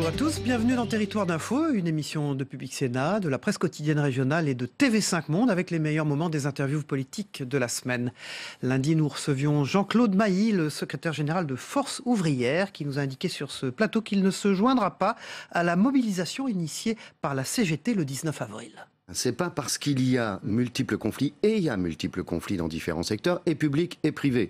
Bonjour à tous, bienvenue dans Territoire d'Info, une émission de Public Sénat, de la presse quotidienne régionale et de TV5 Monde avec les meilleurs moments des interviews politiques de la semaine. Lundi, nous recevions Jean-Claude Mailly, le secrétaire général de Force ouvrière, qui nous a indiqué sur ce plateau qu'il ne se joindra pas à la mobilisation initiée par la CGT le 19 avril. C'est pas parce qu'il y a multiples conflits, et il y a multiples conflits dans différents secteurs, et publics et privés.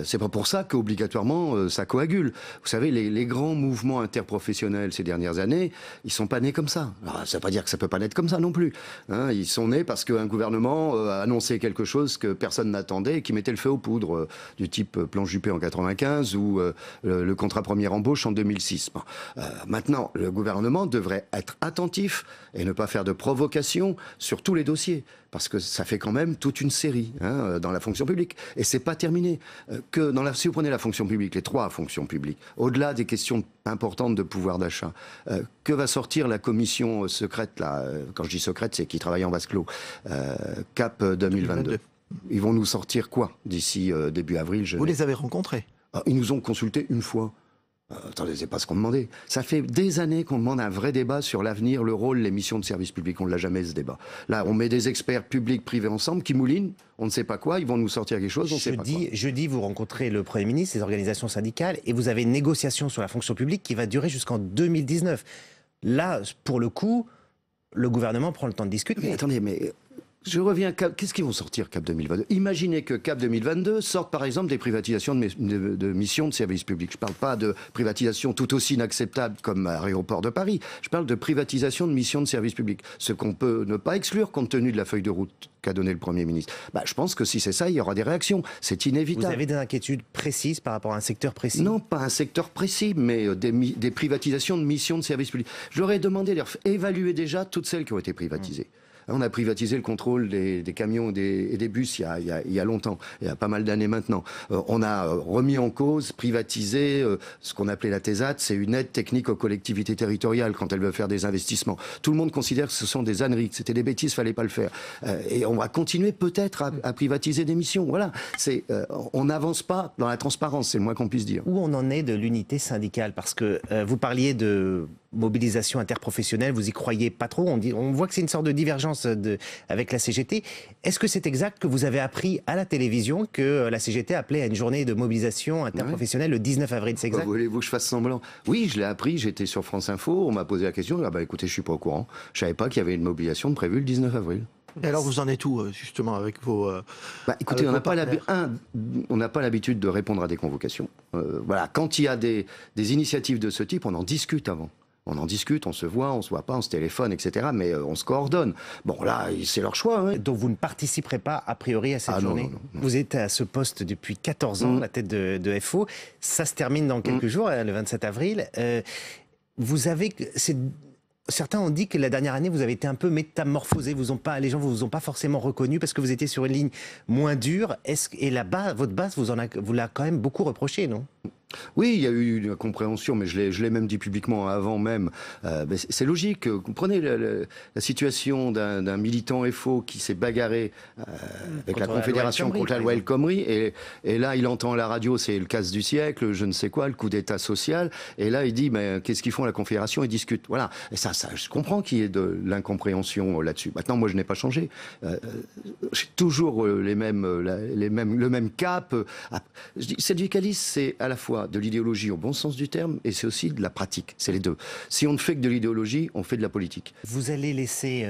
C'est pas pour ça qu'obligatoirement ça coagule. Vous savez, les grands mouvements interprofessionnels ces dernières années, ils sont pas nés comme ça. Alors, ça veut pas dire que ça peut pas naître comme ça non plus. Hein, ils sont nés parce qu'un gouvernement a annoncé quelque chose que personne n'attendait et qui mettait le feu aux poudres, du type plan Juppé en 95 ou le contrat première embauche en 2006. Bon. Maintenant, le gouvernement devrait être attentif et ne pas faire de provocation sur tous les dossiers, parce que ça fait quand même toute une série dans la fonction publique. Et c'est pas terminé. Si vous prenez la fonction publique, les trois fonctions publiques, au-delà des questions importantes de pouvoir d'achat, que va sortir la commission secrète, là, quand je dis secrète, c'est qui travaille en vase clos, CAP 2022. Ils vont nous sortir quoi d'ici début avril? Vous les avez rencontrés? Ils nous ont consultés une fois. Attendez, c'est pas ce qu'on demandait. Ça fait des années qu'on demande un vrai débat sur l'avenir, le rôle, les missions de service public. On ne l'a jamais, ce débat. Là, on met des experts publics, privés ensemble, qui moulinent, on ne sait pas quoi, ils vont nous sortir quelque chose, on ne sait pas quoi. Jeudi, vous rencontrez le Premier ministre, les organisations syndicales, et vous avez une négociation sur la fonction publique qui va durer jusqu'en 2019. Là, pour le coup, le gouvernement prend le temps de discuter. Mais attendez, mais... Je reviens, qu'est-ce qu'ils vont sortir CAP 2022? Imaginez que CAP 2022 sorte par exemple des privatisations de missions de services publics. Je ne parle pas de privatisation tout aussi inacceptable comme Aéroport de Paris. Je parle de privatisation de missions de services publics. Ce qu'on peut ne pas exclure compte tenu de la feuille de route qu'a donnée le Premier ministre. Je pense que si c'est ça, il y aura des réactions. C'est inévitable. Vous avez des inquiétudes précises par rapport à un secteur précis? Non, pas un secteur précis, mais des privatisations de missions de services publics. Je leur ai demandé d'évaluer déjà toutes celles qui ont été privatisées. On a privatisé le contrôle des camions et des bus il y a longtemps, il y a pas mal d'années maintenant. On a remis en cause, privatisé ce qu'on appelait la TESAT, c'est une aide technique aux collectivités territoriales quand elles veulent faire des investissements. Tout le monde considère que ce sont des âneries, que c'était des bêtises, fallait pas le faire. Et on va continuer peut-être à privatiser des missions. Voilà, on n'avance pas dans la transparence, c'est le moins qu'on puisse dire. Où on en est de l'unité syndicale? Parce que vous parliez de mobilisation interprofessionnelle, vous y croyez pas trop, on voit que c'est une sorte de divergence avec la CGT. Est-ce que c'est exact que vous avez appris à la télévision que la CGT appelait à une journée de mobilisation interprofessionnelle le 19 avril, c'est exact? Voulez-vous que je fasse semblant? Oui, je l'ai appris, j'étais sur France Info, on m'a posé la question, écoutez, je suis pas au courant, je savais pas qu'il y avait une mobilisation de prévue le 19 avril. Et alors vous en êtes où justement avec vos... écoutez, on n'a pas l'habitude de répondre à des convocations. Voilà, quand il y a des initiatives de ce type, on en discute avant. On en discute, on se voit pas, on se téléphone, etc. Mais on se coordonne. Bon, là, c'est leur choix. Hein. Donc vous ne participerez pas, a priori, à cette journée? Non. Vous êtes à ce poste depuis 14 ans, à la tête de FO. Ça se termine dans quelques jours, le 27 avril. Vous avez... Certains ont dit que la dernière année, vous avez été un peu métamorphosé. Les gens ne vous ont pas forcément reconnu parce que vous étiez sur une ligne moins dure. Et là-bas, votre base vous l'a quand même beaucoup reproché, non? Oui, il y a eu une incompréhension, mais je l'ai même dit publiquement avant même. C'est logique. Vous prenez la situation d'un militant FO qui s'est bagarré avec la Confédération contre la loi El Khomri, et là, il entend à la radio, c'est le casse du siècle, je ne sais quoi, le coup d'État social, et là, il dit, mais qu'est-ce qu'ils font la Confédération? Ils discutent. Voilà. Et ça, je comprends qu'il y ait de l'incompréhension là-dessus. Maintenant, moi, je n'ai pas changé. J'ai toujours le même cap. Syndicaliste, c'est à la fois de l'idéologie au bon sens du terme, et c'est aussi de la pratique. C'est les deux. Si on ne fait que de l'idéologie, on fait de la politique. Vous allez laisser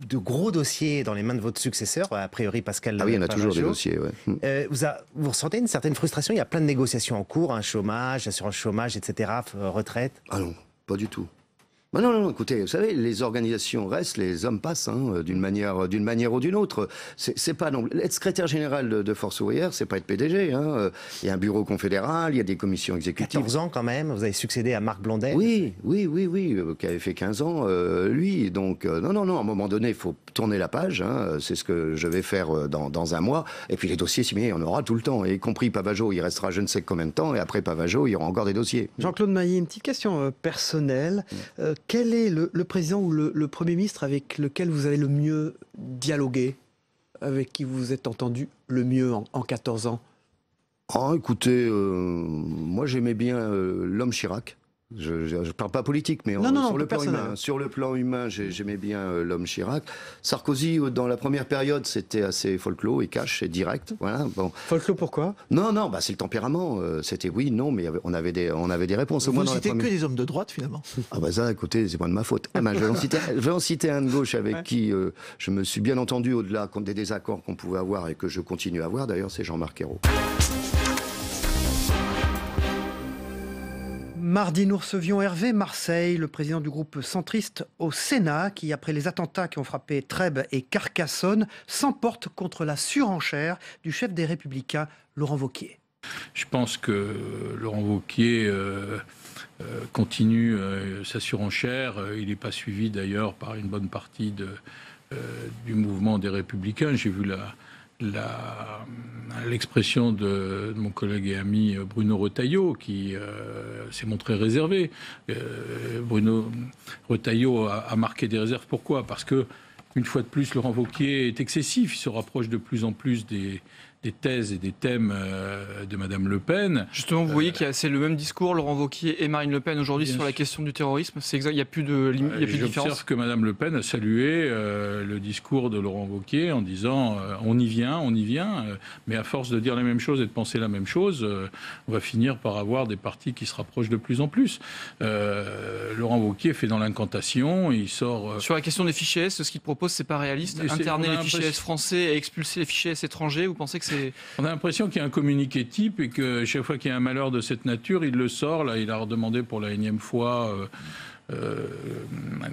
de gros dossiers dans les mains de votre successeur, a priori Pascal. Ah oui, il y en a toujours des dossiers, ouais. Vous ressentez une certaine frustration? Il y a plein de négociations en cours, chômage, assurance chômage, etc., retraite. Ah non, pas du tout. Non, écoutez, vous savez, les organisations restent, les hommes passent, d'une manière ou d'une autre. C'est pas non. Être secrétaire général de Force ouvrière, c'est pas être PDG. Il y a un bureau confédéral, il y a des commissions exécutives. 14 ans quand même, vous avez succédé à Marc Blondet. Oui, qui avait fait 15 ans, lui. Donc, non, à un moment donné, il faut tourner la page. C'est ce que je vais faire dans un mois. Et puis les dossiers, si bien, il y en aura tout le temps. Et y compris Pavageau, il restera je ne sais combien de temps. Et après Pavageau, il y aura encore des dossiers. Jean-Claude Mailly, une petite question personnelle. Quel est le président ou le Premier ministre avec lequel vous avez le mieux dialogué, avec qui vous vous êtes entendu le mieux en 14 ans? Écoutez, moi j'aimais bien l'homme Chirac. Je parle pas politique, mais sur le plan humain, j'aimais bien l'homme Chirac. Sarkozy, dans la première période, c'était assez folklore et cash et direct. Voilà. Bon. Folklore pourquoi ? Non, c'est le tempérament. C'était oui, non, mais on avait des réponses. Vous citez que des hommes de droite, finalement. Ah bah ça, écoutez, c'est pas de ma faute. Je vais en citer un de gauche avec qui je me suis bien entendu au-delà des désaccords qu'on pouvait avoir et que je continue à avoir. D'ailleurs, c'est Jean-Marc Ayrault. Mardi, nous recevions Hervé Marseille, le président du groupe centriste au Sénat, qui, après les attentats qui ont frappé Trèbes et Carcassonne, s'emporte contre la surenchère du chef des Républicains, Laurent Wauquiez. Je pense que Laurent Wauquiez continue sa surenchère. Il n'est pas suivi d'ailleurs par une bonne partie du mouvement des Républicains. J'ai vu l'expression de mon collègue et ami Bruno Retailleau qui s'est montré réservé. Bruno Retailleau a marqué des réserves. Pourquoi ? Parce que, une fois de plus, Laurent Wauquiez est excessif. Il se rapproche de plus en plus des thèses et des thèmes de Madame Le Pen. Justement, vous voyez que c'est le même discours, Laurent Wauquiez et Marine Le Pen aujourd'hui sur la question du terrorisme. C'est exact, il n'y a plus de limite, il n'y a plus de différence. J'observe que Madame Le Pen a salué le discours de Laurent Wauquiez en disant on y vient, mais à force de dire la même chose et de penser la même chose, on va finir par avoir des partis qui se rapprochent de plus en plus. Laurent Wauquiez fait dans l'incantation, il sort... Sur la question des fichiers S, ce qu'il propose, c'est pas réaliste. Interner les fichiers S français et expulser les fichiers S étrangers, vous pensez que on a l'impression qu'il y a un communiqué type et que chaque fois qu'il y a un malheur de cette nature, il le sort. Là, il a redemandé pour la énième fois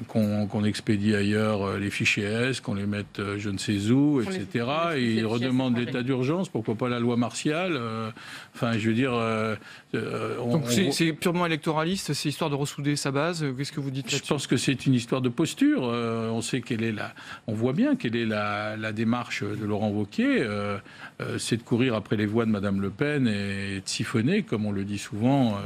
qu'on expédie ailleurs les fichiers S, qu'on les mette je ne sais où, etc. Et il redemande l'état d'urgence, pourquoi pas la loi martiale. Enfin, je veux dire... Donc c'est purement électoraliste, c'est histoire de ressouder sa base. Qu'est-ce que vous dites là-dessus ? Je pense que c'est une histoire de posture. On sait on voit bien quelle est la démarche de Laurent Wauquiez. C'est de courir après les voix de Madame Le Pen et de siphonner, comme on le dit souvent...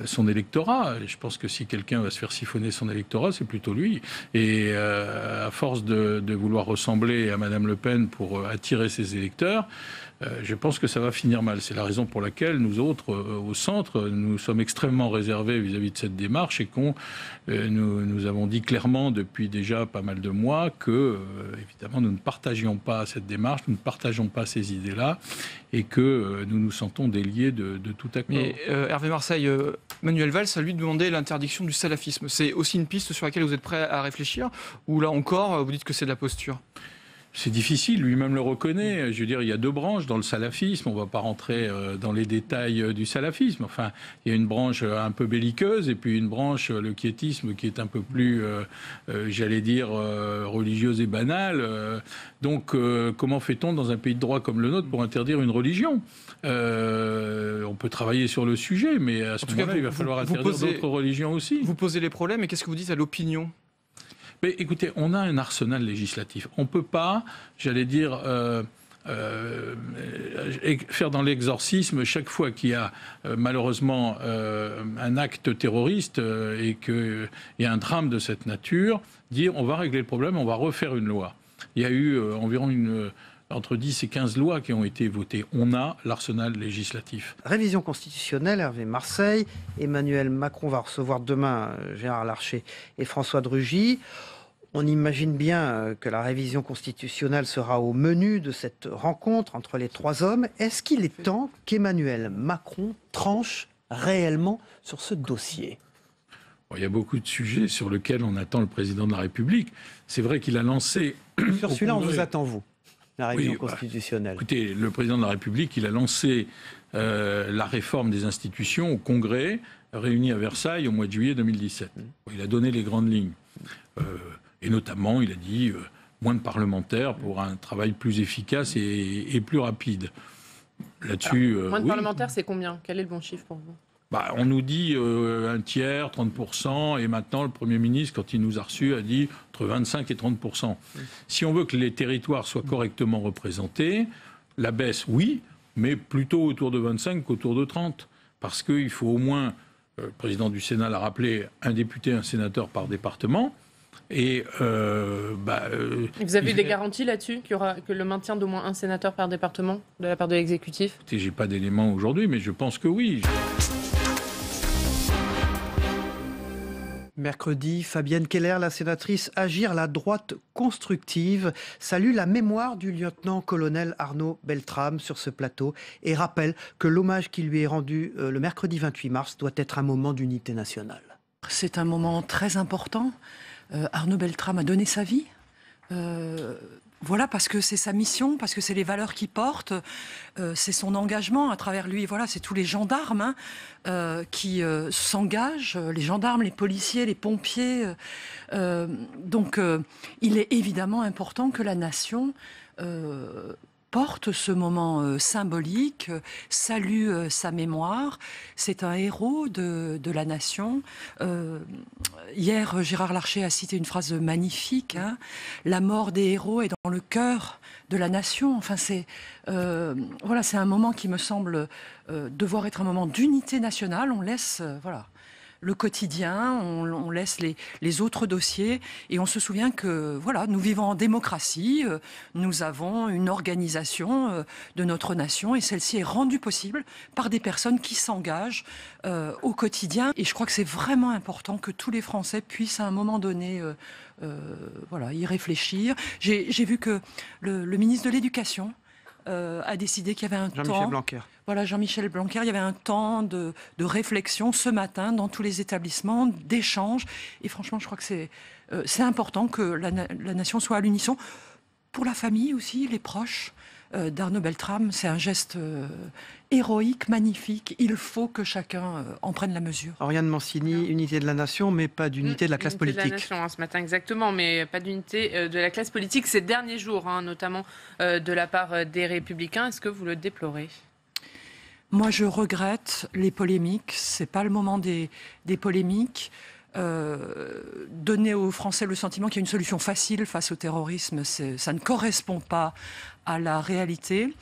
son électorat. Et je pense que si quelqu'un va se faire siphonner son électorat, c'est plutôt lui. Et à force de vouloir ressembler à Madame Le Pen pour attirer ses électeurs, je pense que ça va finir mal. C'est la raison pour laquelle nous autres, au centre, nous sommes extrêmement réservés vis-à-vis de cette démarche et nous avons dit clairement depuis déjà pas mal de mois que, évidemment, nous ne partagions pas cette démarche, nous ne partageons pas ces idées-là et que nous nous sentons déliés de tout accord. Mais Hervé Marseille, Manuel Valls a lui demandé l'interdiction du salafisme. C'est aussi une piste sur laquelle vous êtes prêt à réfléchir ou là encore, vous dites que c'est de la posture ? C'est difficile, lui-même le reconnaît. Je veux dire, il y a deux branches dans le salafisme. On ne va pas rentrer dans les détails du salafisme. Enfin, il y a une branche un peu belliqueuse et puis une branche, le quiétisme, qui est un peu plus, j'allais dire, religieuse et banale. Donc, comment fait-on dans un pays de droit comme le nôtre pour interdire une religion ? On peut travailler sur le sujet, mais à ce moment-là, il va falloir interdire d'autres religions aussi. Vous posez les problèmes et qu'est-ce que vous dites à l'opinion ? Mais écoutez, on a un arsenal législatif. On ne peut pas, j'allais dire, faire dans l'exorcisme chaque fois qu'il y a malheureusement un acte terroriste et qu'il y a un drame de cette nature, dire on va régler le problème, on va refaire une loi. Il y a eu environ entre 10 et 15 lois qui ont été votées. On a l'arsenal législatif. Révision constitutionnelle, Hervé Marseille. Emmanuel Macron va recevoir demain Gérard Larcher et François de Rugy. On imagine bien que la révision constitutionnelle sera au menu de cette rencontre entre les trois hommes. Est-ce qu'il est temps qu'Emmanuel Macron tranche réellement sur ce dossier ? Bon, il y a beaucoup de sujets sur lesquels on attend le président de la République. C'est vrai qu'il a lancé... Sur celui-là, on vous attend, vous, la révision constitutionnelle. Écoutez, le président de la République, il a lancé la réforme des institutions au Congrès, réuni à Versailles au mois de juillet 2017. Il a donné les grandes lignes. Et notamment, il a dit moins de parlementaires pour un travail plus efficace et plus rapide. Là-dessus, moins de parlementaires, c'est combien ? Quel est le bon chiffre pour vous ? On nous dit un tiers, 30%, et maintenant le Premier ministre, quand il nous a reçus, a dit entre 25 et 30%. Si on veut que les territoires soient correctement représentés, la baisse, oui, mais plutôt autour de 25 qu'autour de 30. Parce qu'il faut au moins, le président du Sénat l'a rappelé, un député, un sénateur par département. Et vous avez des garanties là-dessus, qu'il y aura que le maintien d'au moins un sénateur par département de la part de l'exécutif ? J'ai pas d'éléments aujourd'hui, mais je pense que oui. Mercredi, Fabienne Keller, la sénatrice Agir la droite constructive, salue la mémoire du lieutenant-colonel Arnaud Beltrame sur ce plateau et rappelle que l'hommage qui lui est rendu le mercredi 28 mars doit être un moment d'unité nationale. C'est un moment très important. Arnaud Beltrame a donné sa vie. Voilà, parce que c'est sa mission, parce que c'est les valeurs qu'il porte, c'est son engagement à travers lui. Voilà, c'est tous les gendarmes qui s'engagent, les gendarmes, les policiers, les pompiers. Donc, il est évidemment important que la nation porte ce moment symbolique, salue sa mémoire. C'est un héros de la nation. Hier, Gérard Larcher a cité une phrase magnifique. La mort des héros est dans le cœur de la nation. Enfin, c'est un moment qui me semble devoir être un moment d'unité nationale. On laisse le quotidien, on laisse les autres dossiers et on se souvient que nous vivons en démocratie, nous avons une organisation de notre nation et celle-ci est rendue possible par des personnes qui s'engagent au quotidien. Et je crois que c'est vraiment important que tous les Français puissent à un moment donné y réfléchir. J'ai vu que le ministre de l'Éducation a décidé qu'il y avait un Jean-Michel Blanquer. Voilà, Jean-Michel Blanquer, il y avait un temps de réflexion ce matin dans tous les établissements, d'échange. Et franchement, je crois que c'est important que la nation soit à l'unisson. Pour la famille aussi, les proches d'Arnaud Beltrame, c'est un geste héroïque, magnifique. Il faut que chacun en prenne la mesure. Oriane Mancini, unité de la nation, mais pas d'unité de la classe politique. Unité de la nation, ce matin, exactement, mais pas d'unité de la classe politique ces derniers jours, notamment de la part des Républicains. Est-ce que vous le déplorez ? Moi, je regrette les polémiques. C'est pas le moment des polémiques. Donner aux Français le sentiment qu'il y a une solution facile face au terrorisme, ça ne correspond pas à la réalité.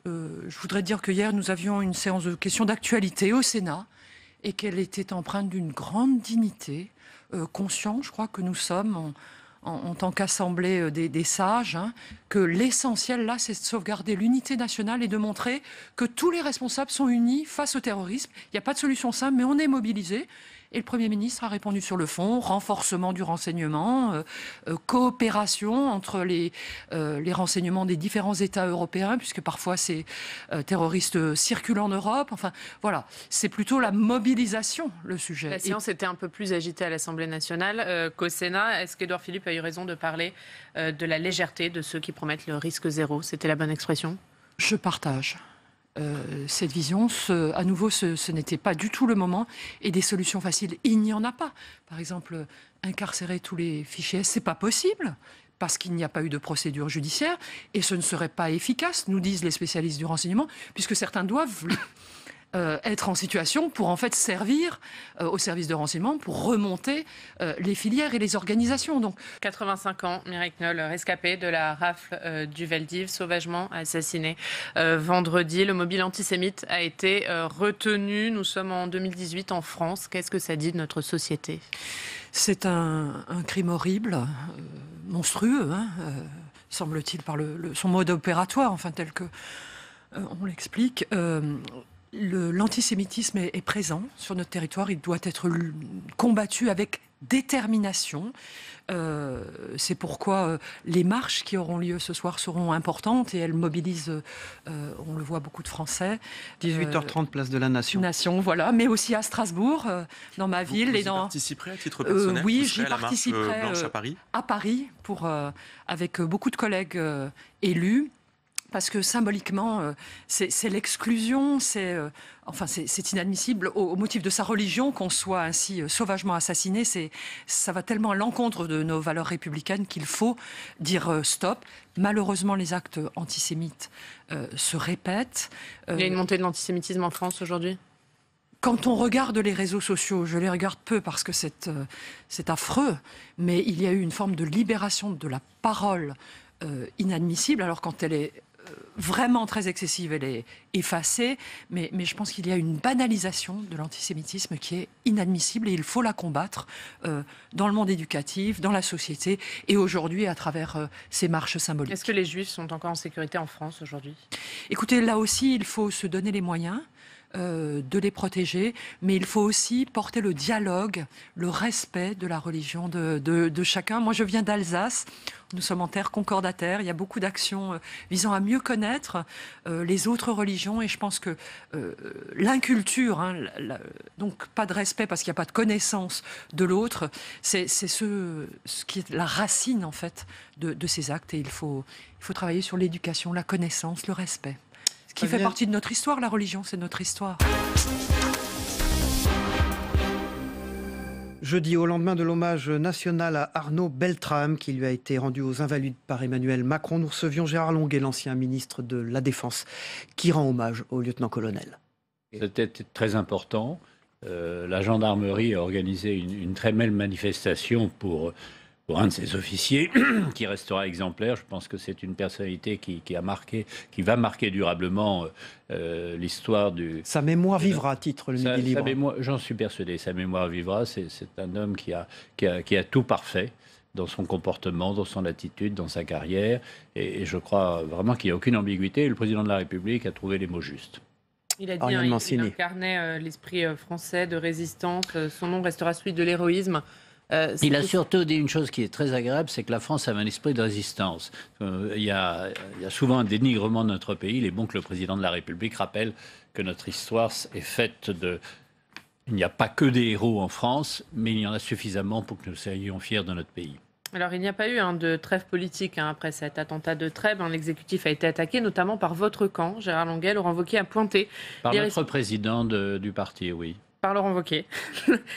Je voudrais dire que hier, nous avions une séance de questions d'actualité au Sénat et qu'elle était empreinte d'une grande dignité, conscient, je crois que nous sommes en tant qu'assemblée des sages, que l'essentiel là, c'est de sauvegarder l'unité nationale et de montrer que tous les responsables sont unis face au terrorisme. Il n'y a pas de solution simple, mais on est mobilisés. Et le Premier ministre a répondu sur le fond, renforcement du renseignement, coopération entre les renseignements des différents États européens, puisque parfois ces terroristes circulent en Europe. Enfin, voilà, c'est plutôt la mobilisation, le sujet. La séance était un peu plus agitée à l'Assemblée nationale qu'au Sénat. Est-ce qu'Édouard Philippe a eu raison de parler de la légèreté de ceux qui promettent le risque zéro ? C'était la bonne expression ? Je partage cette vision. À nouveau, ce n'était pas du tout le moment. Et des solutions faciles, il n'y en a pas. Par exemple, incarcérer tous les fichiers, c'est pas possible parce qu'il n'y a pas eu de procédure judiciaire et ce ne serait pas efficace, nous disent les spécialistes du renseignement, puisque certains doivent être en situation pour en fait servir au service de renseignement pour remonter les filières et les organisations. Donc 85 ans, Mireille Knoll, rescapée de la rafle du Veldiv, sauvagement assassinée vendredi. Le mobile antisémite a été retenu. Nous sommes en 2018 en France. Qu'est-ce que ça dit de notre société ? C'est un crime horrible, monstrueux, semble-t-il, par son mode opératoire, enfin tel que on l'explique. L'antisémitisme est présent sur notre territoire. Il doit être combattu avec détermination. C'est pourquoi les marches qui auront lieu ce soir seront importantes et elles mobilisent, on le voit, beaucoup de Français. 18h30, place de la Nation. Voilà, mais aussi à Strasbourg, dans ma ville. Vous y participerez à titre personnel ? Oui, j'y participerai à Paris avec beaucoup de collègues élus. Parce que symboliquement, c'est l'exclusion, c'est inadmissible. Au motif de sa religion, qu'on soit ainsi sauvagement assassiné, ça va tellement à l'encontre de nos valeurs républicaines qu'il faut dire stop. Malheureusement, les actes antisémites se répètent. Il y a une montée de l'antisémitisme en France aujourd'hui ? Quand on regarde les réseaux sociaux, je les regarde peu parce que c'est affreux, mais il y a eu une forme de libération de la parole inadmissible. Alors quand elle est vraiment très excessive, elle est effacée, mais je pense qu'il y a une banalisation de l'antisémitisme qui est inadmissible et il faut la combattre dans le monde éducatif, dans la société et aujourd'hui à travers ces marches symboliques. Est-ce que les Juifs sont encore en sécurité en France aujourd'hui ? Écoutez, là aussi, il faut se donner les moyens. de les protéger, mais il faut aussi porter le dialogue, le respect de la religion de chacun. Moi, je viens d'Alsace. Nous sommes en terre concordataire. Il y a beaucoup d'actions visant à mieux connaître les autres religions. Et je pense que l'inculture, donc pas de respect parce qu'il n'y a pas de connaissance de l'autre, c'est ce qui est la racine en fait de ces actes. Et il faut travailler sur l'éducation, la connaissance, le respect. Ce qui fait partie de notre histoire, la religion, c'est notre histoire. Jeudi, au lendemain de l'hommage national à Arnaud Beltrame, qui lui a été rendu aux Invalides par Emmanuel Macron, nous recevions Gérard Longuet, l'ancien ministre de la Défense, qui rend hommage au lieutenant-colonel. C'était très important. La gendarmerie a organisé une très belle manifestation pour un de ses officiers, qui restera exemplaire. Je pense que c'est une personnalité qui va marquer durablement l'histoire du... Sa mémoire vivra, titre le Midi Libre. J'en suis persuadé, sa mémoire vivra. C'est un homme qui a tout parfait dans son comportement, dans son attitude, dans sa carrière. Et je crois vraiment qu'il n'y a aucune ambiguïté. Et le président de la République a trouvé les mots justes. Il a dit qu'il incarnait l'esprit français de résistance. Son nom restera celui de l'héroïsme. Il a surtout dit une chose qui est très agréable, c'est que la France avait un esprit de résistance. Il y a souvent un dénigrement de notre pays. Il est bon que le président de la République rappelle que notre histoire est faite de... Il n'y a pas que des héros en France, mais il y en a suffisamment pour que nous soyons fiers de notre pays. Alors, il n'y a pas eu de trêve politique après cet attentat de Trèbes. L'exécutif a été attaqué, notamment par votre camp, Gérard Longuet. Laurent Wauquiez a pointé... Par notre président du parti, oui. Par Laurent Wauquiez,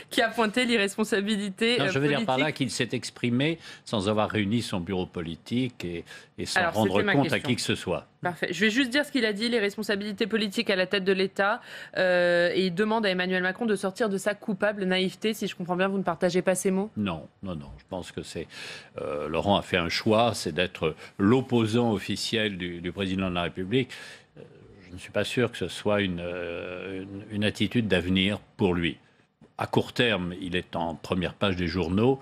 qui a pointé l'irresponsabilité politique. Je veux dire par là qu'il s'est exprimé sans avoir réuni son bureau politique et sans rendre compte à qui que ce soit. Parfait. Je vais juste dire ce qu'il a dit, les responsabilités politiques à la tête de l'État. Et il demande à Emmanuel Macron de sortir de sa coupable naïveté. Si je comprends bien, vous ne partagez pas ces mots ? Non. Je pense que c'est... Laurent a fait un choix, c'est d'être l'opposant officiel du président de la République. Je ne suis pas sûr que ce soit une attitude d'avenir pour lui. À court terme, il est en première page des journaux.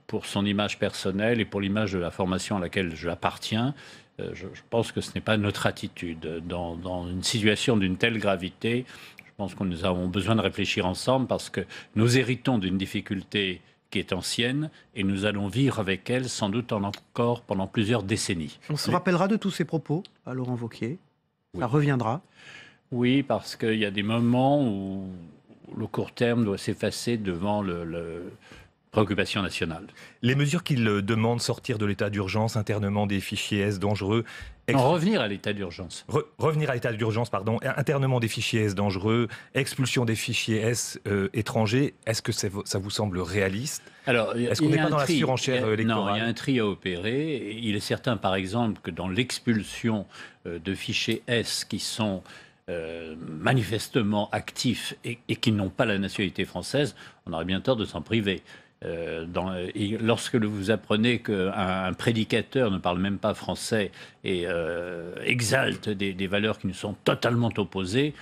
Pour son image personnelle et pour l'image de la formation à laquelle j'appartiens, je pense que ce n'est pas notre attitude. Dans une situation d'une telle gravité, je pense que nous avons besoin de réfléchir ensemble parce que nous héritons d'une difficulté qui est ancienne et nous allons vivre avec elle sans doute encore pendant plusieurs décennies. On se rappellera de tous ces propos à Laurent Wauquiez. Oui. Ça reviendra. Oui, parce qu'il y a des moments où le court terme doit s'effacer devant la préoccupation nationale. Les mesures qu'il demande, sortir de l'état d'urgence, internement des fichiers S dangereux... revenir à l'état d'urgence. Revenir à l'état d'urgence, pardon. Internement des fichiers S dangereux, expulsion des fichiers S étrangers. Est-ce que ça vous semble réaliste ? Alors, est-ce qu'on n'est pas dans la surenchère électorale ? Non, il y a un tri à opérer. Il est certain, par exemple, que dans l'expulsion de fichiers S qui sont manifestement actifs et qui n'ont pas la nationalité française, on aurait bien tort de s'en priver. Lorsque vous apprenez qu'un prédicateur ne parle même pas français et exalte des valeurs qui nous sont totalement opposées,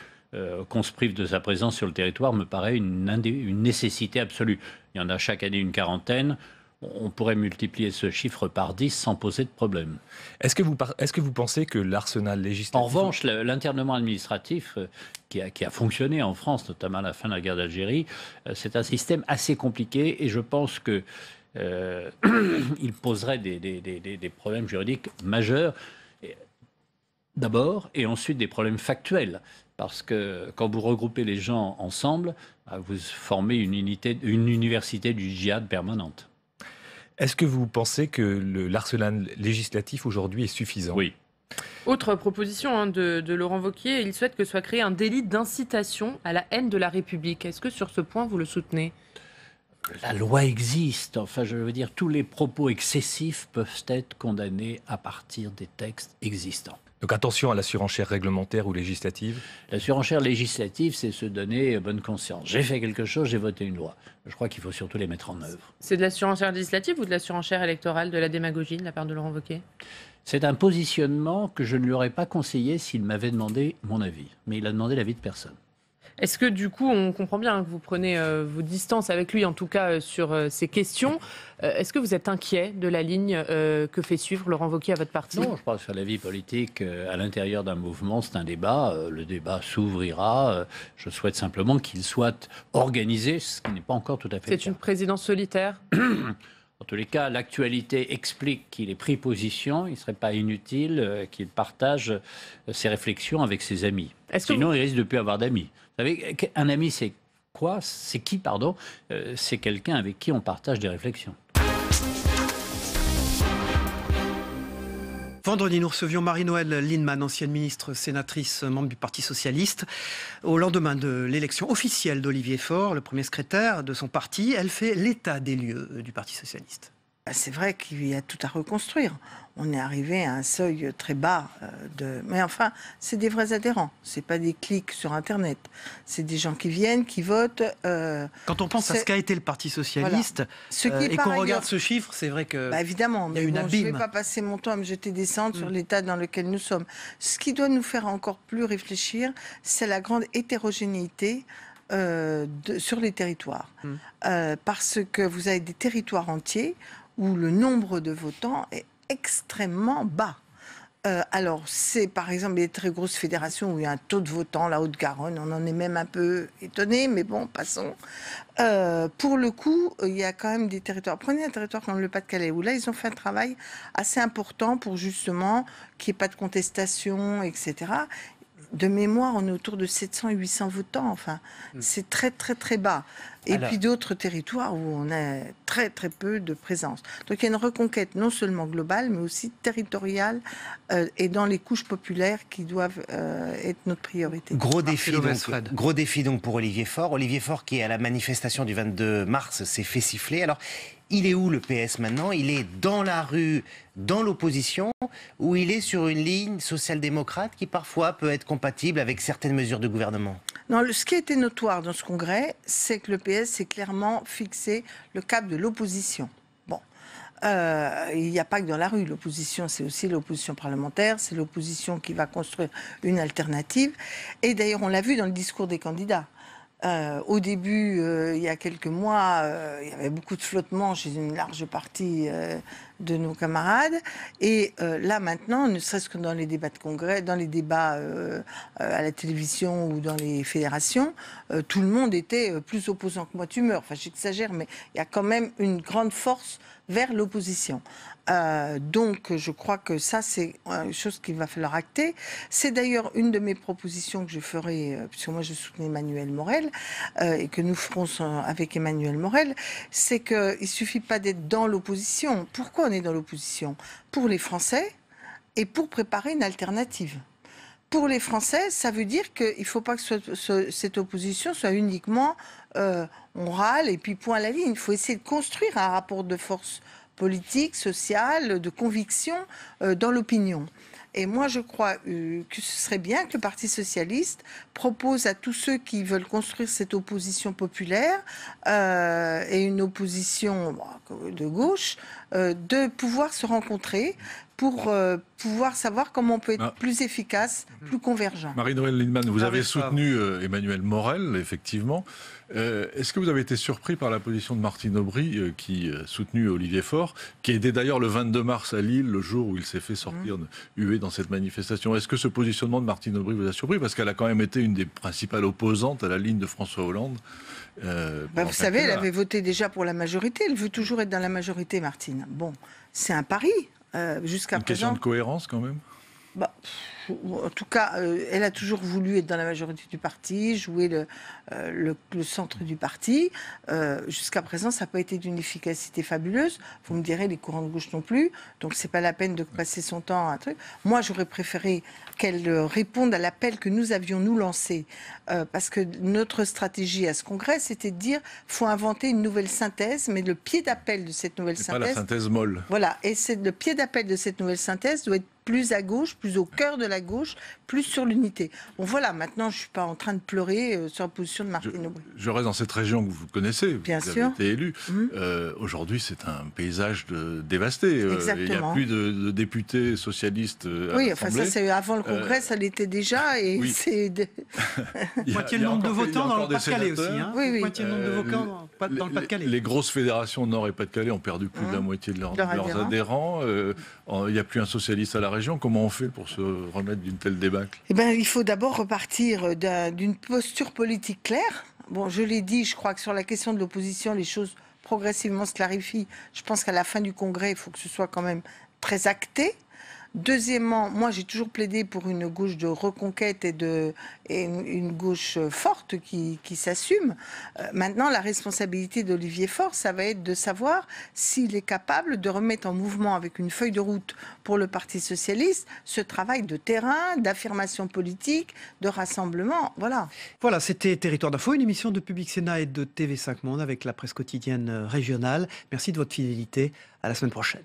qu'on se prive de sa présence sur le territoire me paraît une nécessité absolue. Il y en a chaque année une quarantaine. On pourrait multiplier ce chiffre par 10 sans poser de problème. Est-ce que vous pensez que l'arsenal législatif... En revanche, l'internement administratif qui a fonctionné en France, notamment à la fin de la guerre d'Algérie, c'est un système assez compliqué et je pense que il poserait des problèmes juridiques majeurs, d'abord, et ensuite des problèmes factuels. Parce que quand vous regroupez les gens ensemble, vous formez une université du djihad permanente. Est-ce que vous pensez que l'arsenal législatif aujourd'hui est suffisant ? Oui. Autre proposition de Laurent Wauquiez, il souhaite que soit créé un délit d'incitation à la haine de la République. Est-ce que sur ce point, vous le soutenez ? La loi existe. Enfin, je veux dire, tous les propos excessifs peuvent être condamnés à partir des textes existants. Donc attention à la surenchère réglementaire ou législative. La surenchère législative, c'est se donner bonne conscience. J'ai fait quelque chose, j'ai voté une loi. Je crois qu'il faut surtout les mettre en œuvre. C'est de la surenchère législative ou de la surenchère électorale, de la démagogie de la part de Laurent Wauquiez ? C'est un positionnement que je ne lui aurais pas conseillé s'il m'avait demandé mon avis. Mais il a demandé l'avis de personne. Est-ce que du coup, on comprend bien que vous prenez vos distances avec lui, en tout cas sur ces questions. Est-ce que vous êtes inquiet de la ligne que fait suivre Laurent Wauquiez à votre parti? Non, je pense que sur la vie politique, à l'intérieur d'un mouvement, c'est un débat. Le débat s'ouvrira. Je souhaite simplement qu'il soit organisé, ce qui n'est pas encore tout à fait le cas. C'est une présidence solitaire? En tous les cas, l'actualité explique qu'il ait pris position. Il ne serait pas inutile qu'il partage ses réflexions avec ses amis. Sinon, il risque de ne plus avoir d'amis. Vous savez, un ami, c'est quoi? C'est qui, pardon? C'est quelqu'un avec qui on partage des réflexions. Vendredi, nous recevions Marie-Noëlle Lienemann, ancienne ministre, sénatrice, membre du Parti socialiste. Au lendemain de l'élection officielle d'Olivier Faure, le premier secrétaire de son parti, elle fait l'état des lieux du Parti socialiste. C'est vrai qu'il y a tout à reconstruire. On est arrivé à un seuil très bas mais enfin, c'est des vrais adhérents. C'est pas des clics sur Internet. C'est des gens qui viennent, qui votent. Quand on pense à ce qu'a été le Parti socialiste, voilà. Et qu'on regarde ce chiffre, c'est vrai que évidemment, il y a une abîme. Je ne vais pas passer mon temps à me jeter des cendres sur l'état dans lequel nous sommes. Ce qui doit nous faire encore plus réfléchir, c'est la grande hétérogénéité sur les territoires. Parce que vous avez des territoires entiers où le nombre de votants est extrêmement bas. Alors, c'est par exemple les très grosses fédérations où il y a un taux de votants, la Haute-Garonne, on en est même un peu étonné, mais bon, passons. Pour le coup, il y a quand même des territoires. Prenez un territoire comme le Pas-de-Calais, où là, ils ont fait un travail assez important pour justement qu'il n'y ait pas de contestation, etc. De mémoire, on est autour de 700 et 800 votants. Enfin, c'est très, très, très bas. Et puis d'autres territoires où on a très, très peu de présence. Donc, il y a une reconquête non seulement globale, mais aussi territoriale et dans les couches populaires qui doivent être notre priorité. Gros défi donc pour Olivier Faure. Olivier Faure qui, à la manifestation du 22 mars, s'est fait siffler. Alors, il est où le PS maintenant? Il est dans la rue, dans l'opposition, ou il est sur une ligne social-démocrate qui parfois peut être compatible avec certaines mesures de gouvernement? Non, ce qui a été notoire dans ce congrès, c'est que le PS s'est clairement fixé le cap de l'opposition. Bon, il n'y a pas que dans la rue. L'opposition, c'est aussi l'opposition parlementaire, c'est l'opposition qui va construire une alternative. Et d'ailleurs, on l'a vu dans le discours des candidats. Au début, il y a quelques mois, il y avait beaucoup de flottement chez une large partie de nos camarades. Et là, maintenant, ne serait-ce que dans les débats de congrès, dans les débats à la télévision ou dans les fédérations, tout le monde était plus opposant que moi. Tu meurs. Enfin, j'exagère, mais il y a quand même une grande force vers l'opposition. Donc, je crois que ça, c'est une chose qu'il va falloir acter. C'est d'ailleurs une de mes propositions que je ferai, puisque moi, je soutenais Emmanuel Morel, et que nous ferons avec Emmanuel Morel, c'est qu'il ne suffit pas d'être dans l'opposition. Pourquoi on est dans l'opposition? Pour les Français et pour préparer une alternative. Pour les Français, ça veut dire qu'il ne faut pas que cette opposition soit uniquement on râle et puis point à la ligne. Il faut essayer de construire un rapport de force politique, sociale, de conviction dans l'opinion. Et moi, je crois que ce serait bien que le Parti socialiste propose à tous ceux qui veulent construire cette opposition populaire et une opposition de gauche de pouvoir se rencontrer pour pouvoir savoir comment on peut être plus efficace, plus convergent. Marie-Noëlle Lienemann, vous avez soutenu Emmanuel Morel, effectivement. Est-ce que vous avez été surpris par la position de Martine Aubry, qui soutenu Olivier Faure, qui a aidé d'ailleurs le 22 mars à Lille, le jour où il s'est fait sortir hué dans cette manifestation? Est-ce que ce positionnement de Martine Aubry vous a surpris? Parce qu'elle a quand même été une des principales opposantes à la ligne de François Hollande. Vous savez, elle avait voté déjà pour la majorité. Elle veut toujours être dans la majorité, Martine. Bon, c'est un pari. Jusqu'à présent. Une question de cohérence quand même? En tout cas, elle a toujours voulu être dans la majorité du parti, jouer le centre du parti. Jusqu'à présent, ça n'a pas été d'une efficacité fabuleuse. Vous me direz, les courants de gauche non plus. Donc, c'est pas la peine de passer son temps à un truc. Moi, j'aurais préféré qu'elle réponde à l'appel que nous avions, nous, lancé. Parce que notre stratégie à ce congrès, c'était de dire faut inventer une nouvelle synthèse, mais le pied d'appel de cette nouvelle synthèse... pas la synthèse molle. Voilà. Et le pied d'appel de cette nouvelle synthèse doit être plus à gauche, plus au cœur de la gauche, plus sur l'unité. Bon voilà, maintenant je ne suis pas en train de pleurer sur la position de Martine Aubry. Je reste dans cette région que vous connaissez, Bien vous sûr. avez été élu. Aujourd'hui, c'est un paysage dévasté. Il n'y a plus de députés socialistes à Oui, enfin ça c'est avant le Congrès, ça l'était déjà. Et c'est moitié le nombre de votants dans le Pas-de-Calais aussi. Hein. Oui. Moitié le nombre de votants dans le Pas-de-Calais. Les grosses fédérations Nord et Pas-de-Calais ont perdu plus de la moitié de leurs adhérents. Il n'y a plus un socialiste à la région. Comment on fait pour se remettre d'une telle débâcle? Il faut d'abord repartir d'une posture politique claire. Bon, je l'ai dit, je crois que sur la question de l'opposition, les choses progressivement se clarifient. Je pense qu'à la fin du Congrès, il faut que ce soit quand même très acté. Deuxièmement, moi j'ai toujours plaidé pour une gauche de reconquête et une gauche forte qui s'assume. Maintenant, la responsabilité d'Olivier Faure, ça va être de savoir s'il est capable de remettre en mouvement avec une feuille de route pour le Parti socialiste ce travail de terrain, d'affirmation politique, de rassemblement. Voilà. Voilà, c'était Territoire d'Info, une émission de Public Sénat et de TV5 Monde avec la presse quotidienne régionale. Merci de votre fidélité. À la semaine prochaine.